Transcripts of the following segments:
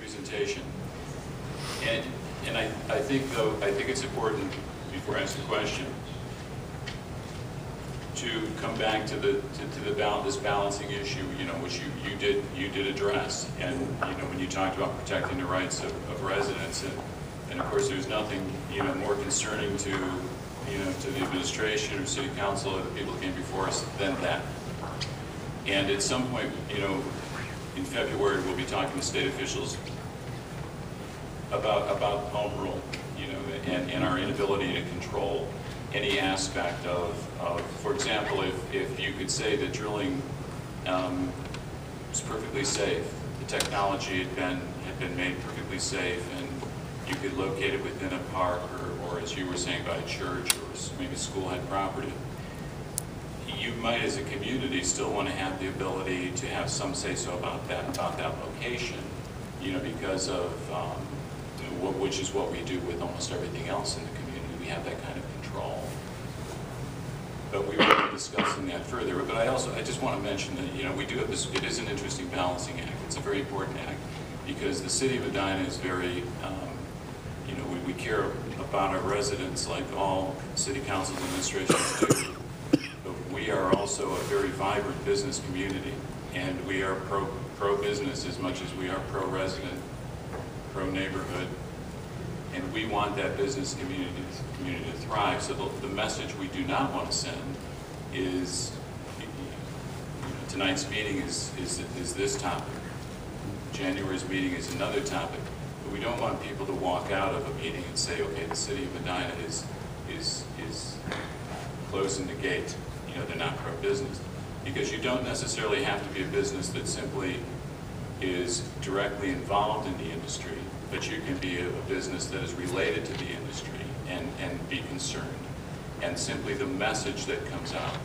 presentation. And I think, though, I think it's important, before I ask the question, to come back to this balancing issue, which you did address, and when you talked about protecting the rights of residents, and of course there's nothing more concerning to the administration or city council or the people who came before us than that. And at some point, in February, we'll be talking to state officials about home rule, and our inability to control any aspect of for example, if you could say that drilling was perfectly safe, the technology had been made perfectly safe, and you could locate it within a park, or as you were saying, by a church, or maybe school had property, you might, as a community, still want to have the ability to have some say-so about that location, because of which is what we do with almost everything else in the community. We have that kind of control. But we will be discussing that further. But I just want to mention that we do have this. It is an interesting balancing act. It's a very important act because the City of Medina is very, we care about our residents like all city councils and administrations do. But we are also a very vibrant business community, and we are pro-business as much as we are pro-resident, pro-neighborhood. And we want that business community to thrive. So the message we do not want to send is, tonight's meeting is this topic. January's meeting is another topic. But we don't want people to walk out of a meeting and say, okay, the City of Medina is closing the gate. They're not pro-business. Because you don't necessarily have to be a business that simply is directly involved in the industry, but you can be a business that is related to the industry and be concerned. And simply the message that comes out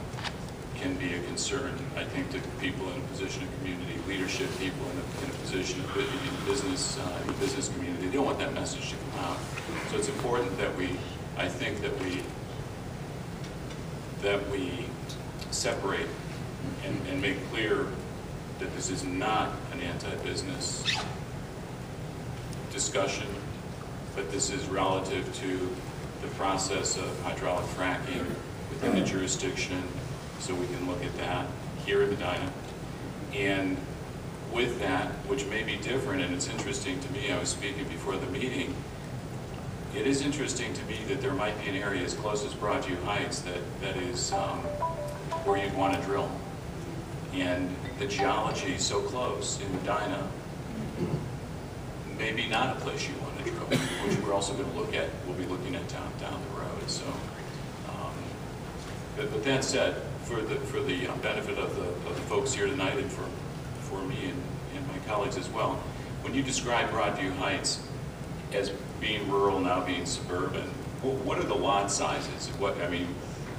can be a concern, I think, to people in a position of community leadership, people in a position of in the business community. They don't want that message to come out. So it's important that I think that we separate and make clear that this is not an anti-business discussion, but this is relative to the process of hydraulic fracking within the jurisdiction, so we can look at that here in Medina. And with that, which may be different, and it's interesting to me, I was speaking before the meeting, it is interesting to me that there might be an area as close as Broadview Heights that is where you'd want to drill. And the geology is so close in Medina, maybe not a place you want to drill, which we're also going to look at. We'll be looking at down the road. So, but that said, for the benefit of the folks here tonight, and for me and my colleagues as well, when you describe Broadview Heights as being rural, now being suburban, what are the lot sizes?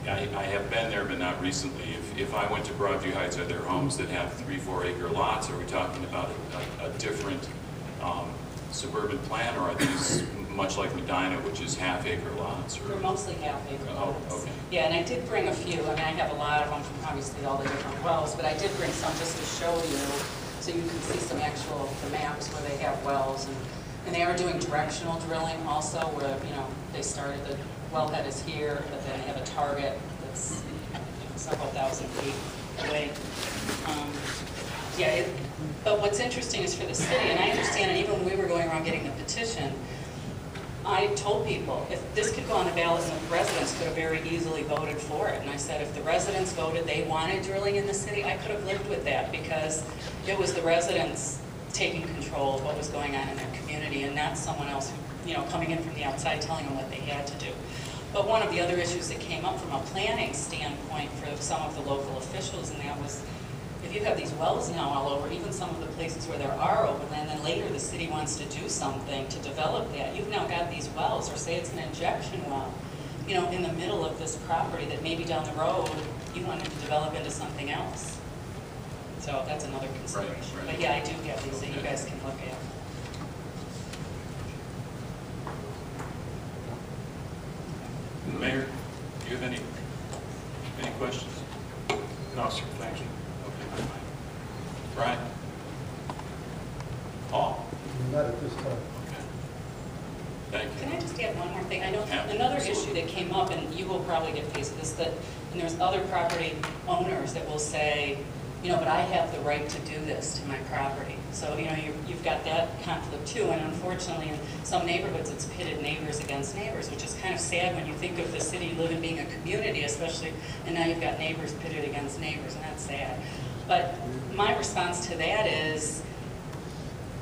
I have been there, but not recently. If I went to Broadview Heights, are there homes that have 3-4 acre lots? Are we talking about a different suburban plan, or are these much like Medina, which is half-acre lots? They're mostly half-acre lots. Oh, okay. Yeah, and I did bring a few. I have a lot of them from obviously all the different wells, but I did bring some just to show you, so you can see some the maps where they have wells, and they are doing directional drilling also, where they started, the wellhead is here, but then they have a target that's several thousand feet away. But what's interesting is for the city, and I understand, and even when we were going around getting the petition, I told people, if this could go on the ballot, and the residents could have very easily voted for it. And I said, if the residents voted they wanted drilling in the city, I could have lived with that, because it was the residents taking control of what was going on in their community, and not someone else, coming in from the outside telling them what they had to do. But one of the other issues that came up from a planning standpoint for some of the local officials, and that was, if you have these wells now all over, even some of the places where there are open land, then later the city wants to do something to develop that. You've now got these wells, or say it's an injection well, in the middle of this property that maybe down the road you want to develop into something else. So that's another consideration. Right. But yeah, I do have these that you guys can look at. Mayor, do you have any questions? No, sir. Thank you. Okay. Brian? Paul? not at this time. Okay. Thank you. Can I just add one more thing? I know Yeah, another absolutely. issue that came up, and you will probably get faced with this, that, and there's other property owners that will say, you know, but I have the right to do this to my property. So, you know, you've got that conflict too, and unfortunately, in some neighborhoods, it's pitted neighbors against neighbors, which is kind of sad when you think of the city living being a community, especially, and now you've got neighbors pitted against neighbors, and that's sad. But my response to that is,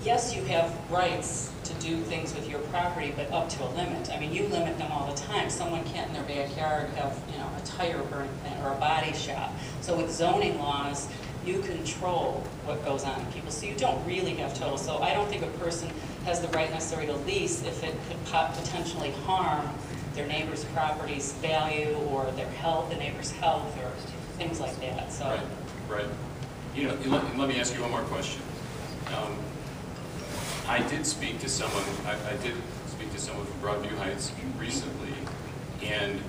yes, you have rights to do things with your property, but up to a limit. I mean, you limit them all the time. Someone can't in their backyard have, you know, a tire burn thing or a body shop. So with zoning laws, you control what goes on in people. So you don't really have total. So I don't think a person has the right necessarily to lease if it could potentially harm their neighbor's property's value or their health, the neighbor's health, or things like that. So. Right, right. You know, let me ask you one more question. I did speak to someone. I did speak to someone from Broadview Heights recently, and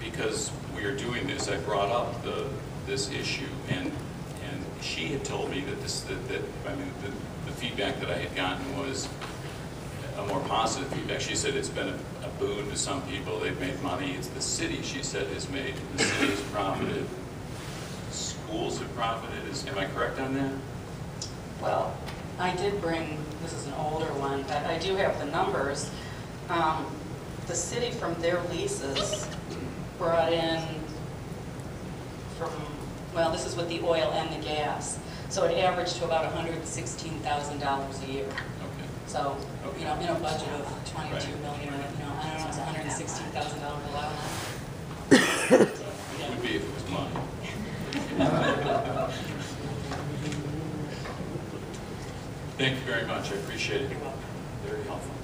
because we are doing this, I brought up this issue, and she had told me that the feedback that I had gotten was a more positive feedback. She said it's been a boon to some people. They've made money. It's the city, she said, has made. The city has profited. Schools have profited. Am I correct on that? Well, I did bring, this is an older one, but I do have the numbers. The city from their leases brought in from, well, this is with the oil and the gas. So it averaged to about $116,000 a year. Okay. So, Okay. you know, in a budget of $22 Right. million, or, you know, I don't know, it's $116,000 a lot. It would be if it was mine. Thank you very much. I appreciate it. You're welcome. Very helpful.